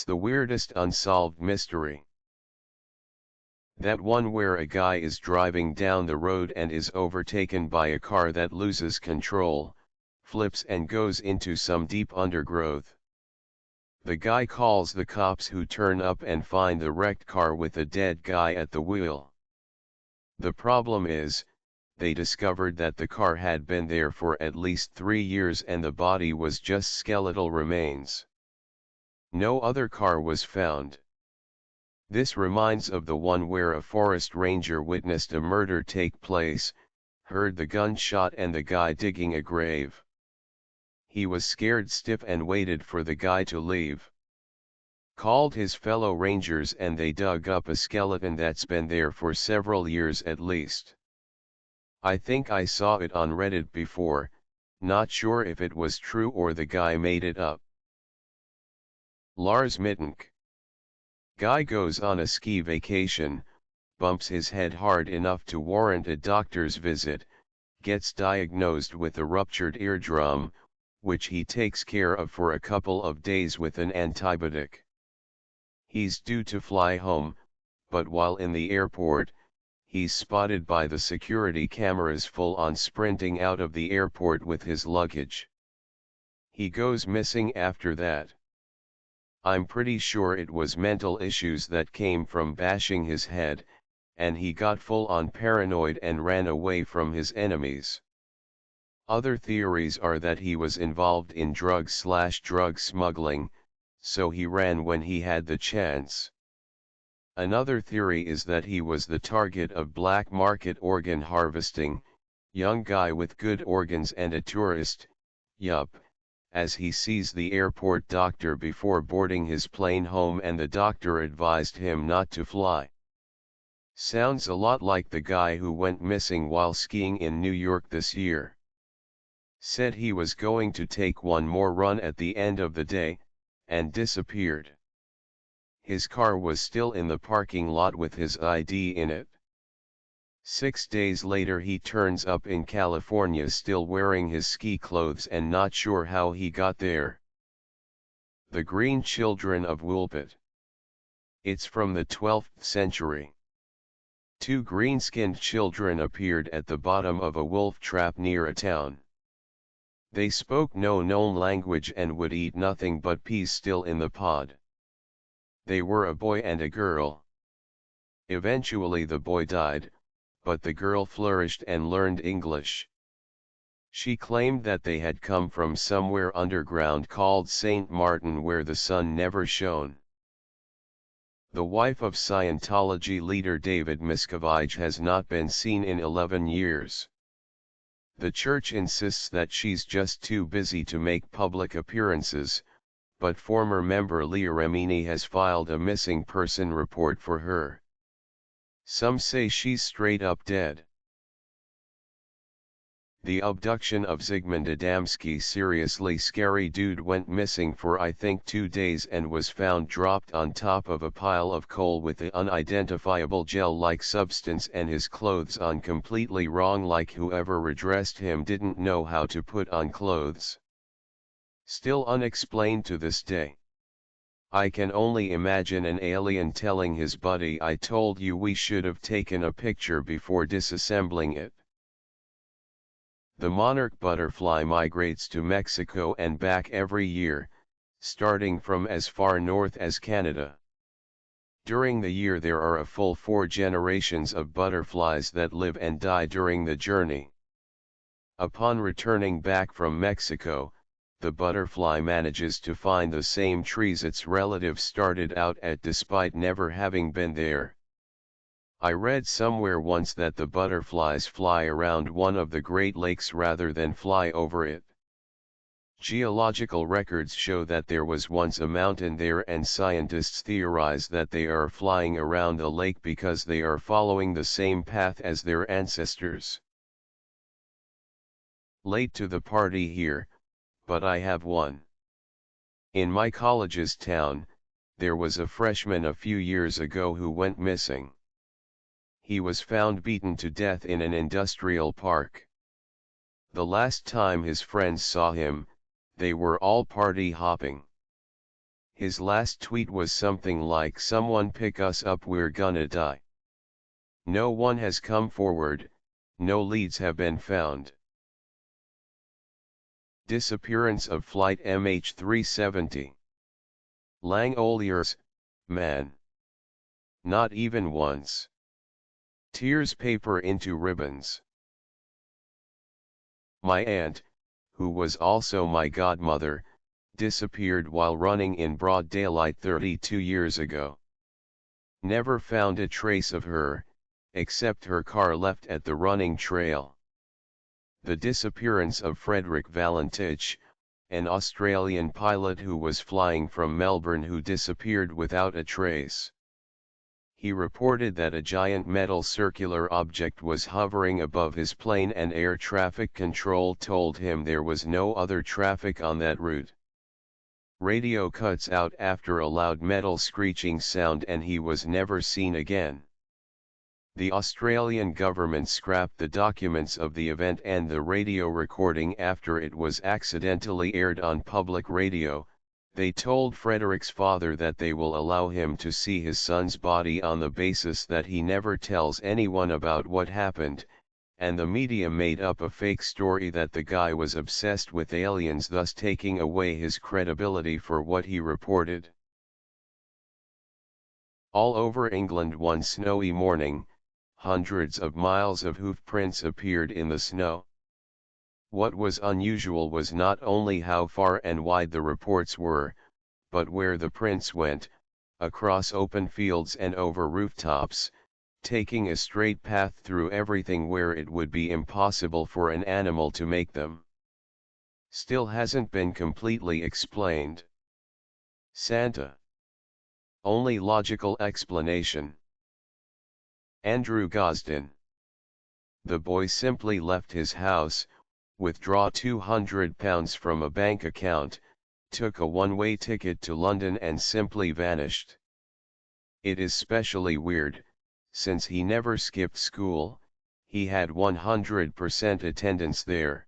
The weirdest unsolved mystery. That one where a guy is driving down the road and is overtaken by a car that loses control, flips and goes into some deep undergrowth. The guy calls the cops, who turn up and find the wrecked car with a dead guy at the wheel. The problem is, they discovered that the car had been there for at least 3 years and the body was just skeletal remains. No other car was found. This reminds of the one where a forest ranger witnessed a murder take place, heard the gunshot and the guy digging a grave. He was scared stiff and waited for the guy to leave. Called his fellow rangers and they dug up a skeleton that's been there for several years at least. I think I saw it on Reddit before, not sure if it was true or the guy made it up. Lars Mittenk. Guy goes on a ski vacation, bumps his head hard enough to warrant a doctor's visit, gets diagnosed with a ruptured eardrum, which he takes care of for a couple of days with an antibiotic. He's due to fly home, but while in the airport, he's spotted by the security cameras full on sprinting out of the airport with his luggage. He goes missing after that. I'm pretty sure it was mental issues that came from bashing his head, and he got full on paranoid and ran away from his enemies. Other theories are that he was involved in drug smuggling, so he ran when he had the chance. Another theory is that he was the target of black market organ harvesting, young guy with good organs and a tourist, yup, as he sees the airport doctor before boarding his plane home and the doctor advised him not to fly. Sounds a lot like the guy who went missing while skiing in New York this year. Said he was going to take one more run at the end of the day, and disappeared. His car was still in the parking lot with his ID in it. 6 days later he turns up in California still wearing his ski clothes and not sure how he got there. The Green Children of Woolpit. It's from the 12th century. 2 green-skinned children appeared at the bottom of a wolf trap near a town. They spoke no known language and would eat nothing but peas still in the pod. They were a boy and a girl. Eventually the boy died, but the girl flourished and learned English. She claimed that they had come from somewhere underground called St. Martin where the sun never shone. The wife of Scientology leader David Miscavige has not been seen in 11 years. The church insists that she's just too busy to make public appearances, but former member Leah Remini has filed a missing person report for her. Some say she's straight up dead. The abduction of Zygmunt Adamski. Seriously scary dude went missing for I think 2 days and was found dropped on top of a pile of coal with the unidentifiable gel-like substance and his clothes on completely wrong, like whoever redressed him didn't know how to put on clothes. Still unexplained to this day. I can only imagine an alien telling his buddy, "I told you we should have taken a picture before disassembling it." The monarch butterfly migrates to Mexico and back every year, starting from as far north as Canada. During the year there are a full 4 generations of butterflies that live and die during the journey. Upon returning back from Mexico, the butterfly manages to find the same trees its relatives started out at despite never having been there. I read somewhere once that the butterflies fly around one of the Great Lakes rather than fly over it. Geological records show that there was once a mountain there, and scientists theorize that they are flying around the lake because they are following the same path as their ancestors. Late to the party here, but I have one. In my college's town, there was a freshman a few years ago who went missing. He was found beaten to death in an industrial park. The last time his friends saw him, they were all party hopping. His last tweet was something like, "Someone pick us up, we're gonna die." No one has come forward, no leads have been found. Disappearance of flight MH370. Langoliers, man. Not even once. Tears paper into ribbons. My aunt, who was also my godmother, disappeared while running in broad daylight 32 years ago. Never found a trace of her, except her car left at the running trail. The disappearance of Frederick Valentich, an Australian pilot who was flying from Melbourne who disappeared without a trace. He reported that a giant metal circular object was hovering above his plane and air traffic control told him there was no other traffic on that route. Radio cuts out after a loud metal screeching sound and he was never seen again. The Australian government scrapped the documents of the event and the radio recording after it was accidentally aired on public radio. They told Frederick's father that they will allow him to see his son's body on the basis that he never tells anyone about what happened, and the media made up a fake story that the guy was obsessed with aliens, thus taking away his credibility for what he reported. All over England one snowy morning, hundreds of miles of hoof prints appeared in the snow. What was unusual was not only how far and wide the reports were, but where the prints went, across open fields and over rooftops, taking a straight path through everything where it would be impossible for an animal to make them. Still hasn't been completely explained. Santa. Only logical explanation. Andrew Gosden. The boy simply left his house, withdraw £200 from a bank account, took a one-way ticket to London and simply vanished. It is specially weird, since he never skipped school, he had 100% attendance there.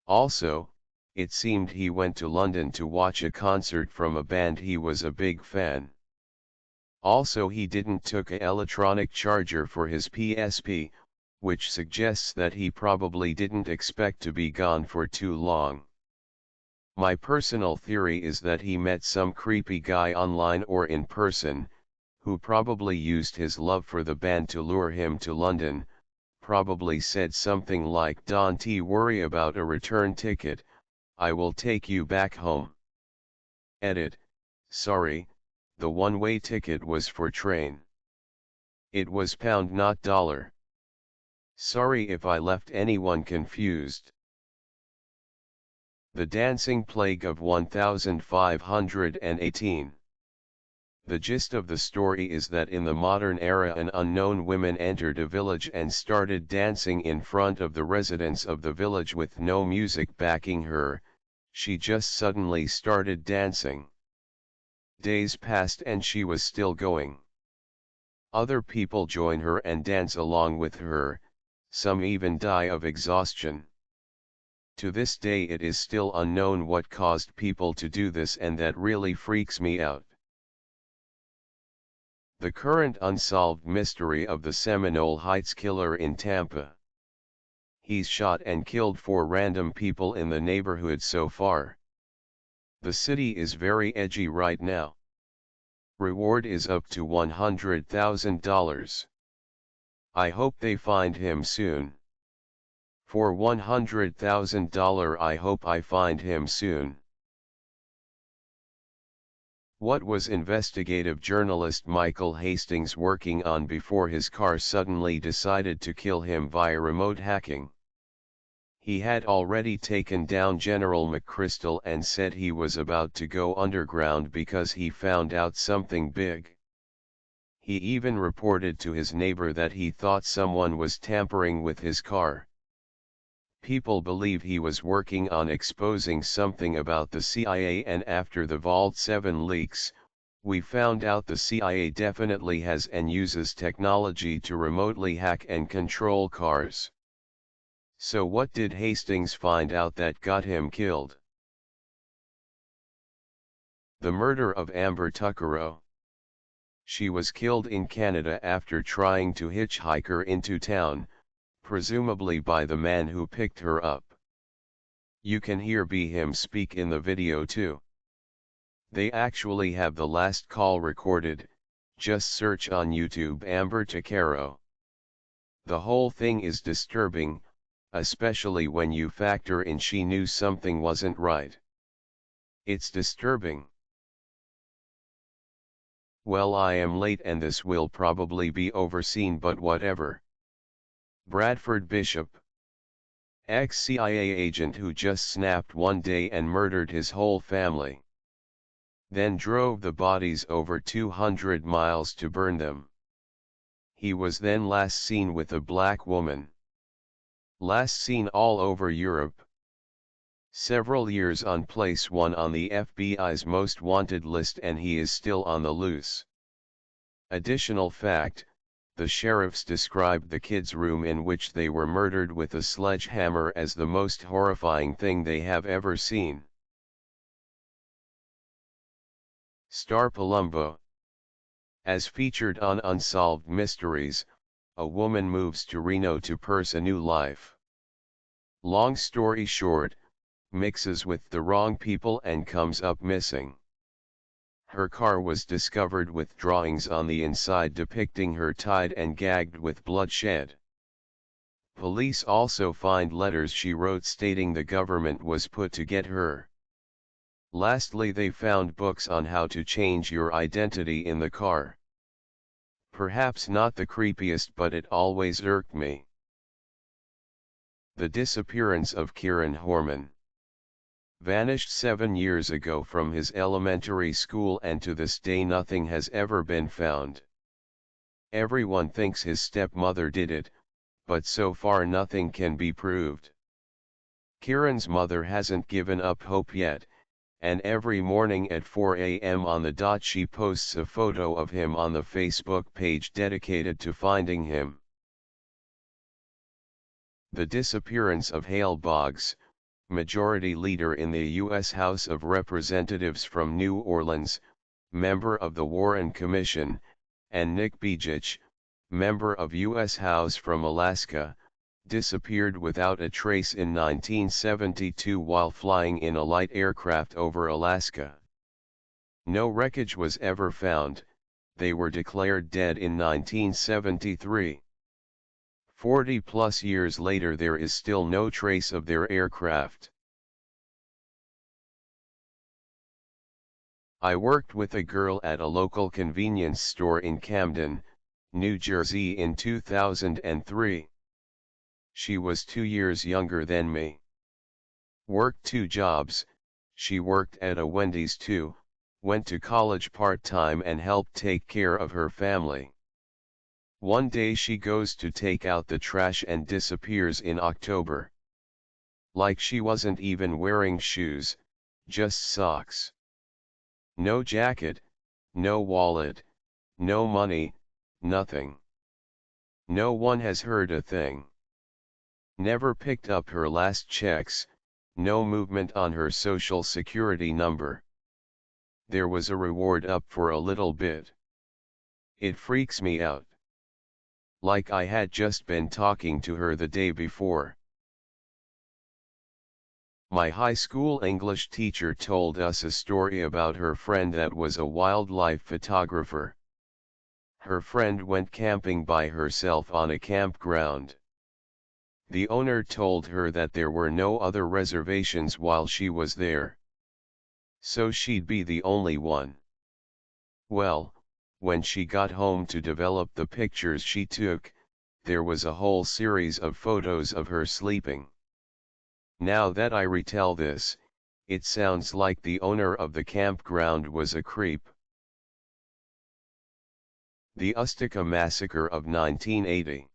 Also, it seemed he went to London to watch a concert from a band he was a big fan. Also, he didn't took an electronic charger for his PSP, which suggests that he probably didn't expect to be gone for too long. My personal theory is that he met some creepy guy online or in person, who probably used his love for the band to lure him to London, probably said something like, "Don't worry about a return ticket, I will take you back home." Edit, sorry, the one-way ticket was for train. It was pound not dollar. Sorry if I left anyone confused. The Dancing Plague of 1518. The gist of the story is that in the modern era an unknown woman entered a village and started dancing in front of the residents of the village with no music backing her, she just suddenly started dancing. Days passed and she was still going. Other people join her and dance along with her, some even die of exhaustion. To this day it is still unknown what caused people to do this, and that really freaks me out. The current unsolved mystery of the Seminole Heights killer in Tampa. He's shot and killed 4 random people in the neighborhood so far. The city is very edgy right now. Reward is up to $100,000. I hope they find him soon. For $100,000 I hope I find him soon. What was investigative journalist Michael Hastings working on before his car suddenly decided to kill him via remote hacking? He had already taken down General McChrystal and said he was about to go underground because he found out something big. He even reported to his neighbor that he thought someone was tampering with his car. People believe he was working on exposing something about the CIA, and after the Vault 7 leaks, we found out the CIA definitely has and uses technology to remotely hack and control cars. So what did Hastings find out that got him killed? The murder of Amber Tuckero. She was killed in Canada after trying to hitchhike her into town, presumably by the man who picked her up. You can hear him speak in the video too. They actually have the last call recorded. Just search on YouTube Amber Tuckero. The whole thing is disturbing, especially when you factor in she knew something wasn't right. It's disturbing. Well, I am late and this will probably be overseen, but whatever. Bradford Bishop, ex-CIA agent who just snapped one day and murdered his whole family. Then drove the bodies over 200 miles to burn them. He was then last seen with a black woman. Last seen all over Europe. Several years on place 1 on the FBI's most wanted list, and he is still on the loose. Additional fact, the sheriffs described the kids' room in which they were murdered with a sledgehammer as the most horrifying thing they have ever seen. Star Palumbo. As featured on Unsolved Mysteries, a woman moves to Reno to pursue a new life. Long story short, mixes with the wrong people and comes up missing. Her car was discovered with drawings on the inside depicting her tied and gagged with bloodshed. Police also find letters she wrote stating the government was put to get her. Lastly, they found books on how to change your identity in the car. Perhaps not the creepiest, but it always irked me. The disappearance of Kieran Horman. Vanished 7 years ago from his elementary school, and to this day nothing has ever been found. Everyone thinks his stepmother did it, but so far nothing can be proved. Kieran's mother hasn't given up hope yet, and every morning at 4 a.m. on the dot she posts a photo of him on the Facebook page dedicated to finding him. The disappearance of Hale Boggs, Majority Leader in the U.S. House of Representatives from New Orleans, member of the Warren Commission, and Nick Begich, member of U.S. House from Alaska, disappeared without a trace in 1972 while flying in a light aircraft over Alaska. No wreckage was ever found. They were declared dead in 1973. 40+ years later there is still no trace of their aircraft. I worked with a girl at a local convenience store in Camden, New Jersey in 2003. She was 2 years younger than me. Worked 2 jobs, she worked at a Wendy's too, went to college part-time and helped take care of her family. One day she goes to take out the trash and disappears in October. Like she wasn't even wearing shoes, just socks. No jacket, no wallet, no money, nothing. No one has heard a thing. Never picked up her last checks, no movement on her social security number. There was a reward up for a little bit. It freaks me out. Like I had just been talking to her the day before. My high school English teacher told us a story about her friend that was a wildlife photographer. Her friend went camping by herself on a campground. The owner told her that there were no other reservations while she was there. So she'd be the only one. Well, when she got home to develop the pictures she took, there was a whole series of photos of her sleeping. Now that I retell this, it sounds like the owner of the campground was a creep. The Ustica Massacre of 1980.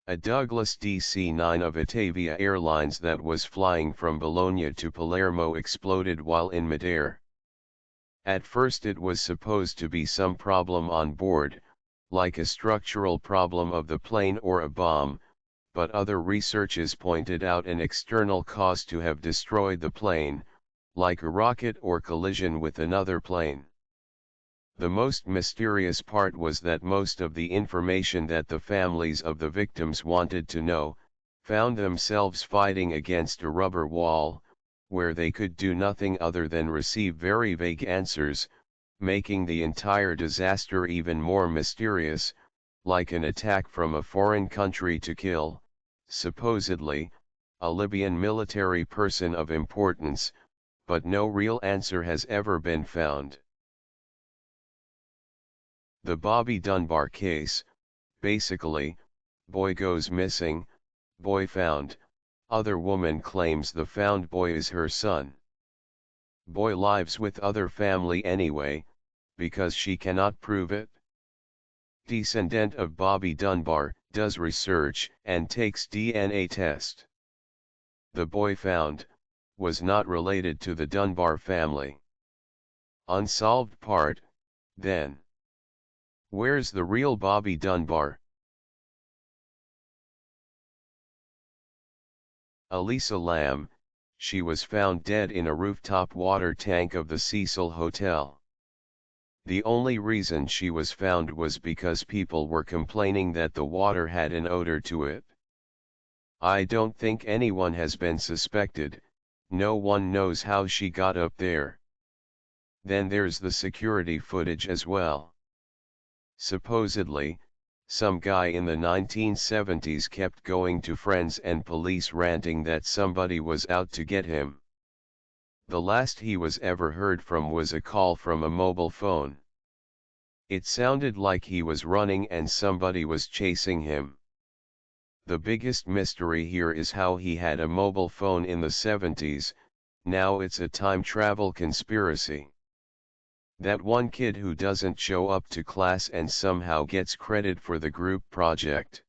A Douglas DC-9 of Itavia Airlines that was flying from Bologna to Palermo exploded while in midair. At first it was supposed to be some problem on board, like a structural problem of the plane or a bomb, but other researches pointed out an external cause to have destroyed the plane, like a rocket or collision with another plane. The most mysterious part was that most of the information that the families of the victims wanted to know, found themselves fighting against a rubber wall, where they could do nothing other than receive very vague answers, making the entire disaster even more mysterious, like an attack from a foreign country to kill, supposedly, a Libyan military person of importance, but no real answer has ever been found. The Bobby Dunbar case, basically, boy goes missing, boy found, other woman claims the found boy is her son. Boy lives with other family anyway, because she cannot prove it. Descendant of Bobby Dunbar, does research and takes DNA test. The boy found, was not related to the Dunbar family. Unsolved part, then. Where's the real Bobby Dunbar? Elisa Lam, she was found dead in a rooftop water tank of the Cecil Hotel. The only reason she was found was because people were complaining that the water had an odor to it. I don't think anyone has been suspected, no one knows how she got up there. Then there's the security footage as well. Supposedly, some guy in the 1970s kept going to friends and police ranting that somebody was out to get him. The last he was ever heard from was a call from a mobile phone. It sounded like he was running and somebody was chasing him. The biggest mystery here is how he had a mobile phone in the 70s, now it's a time travel conspiracy. That one kid who doesn't show up to class and somehow gets credit for the group project.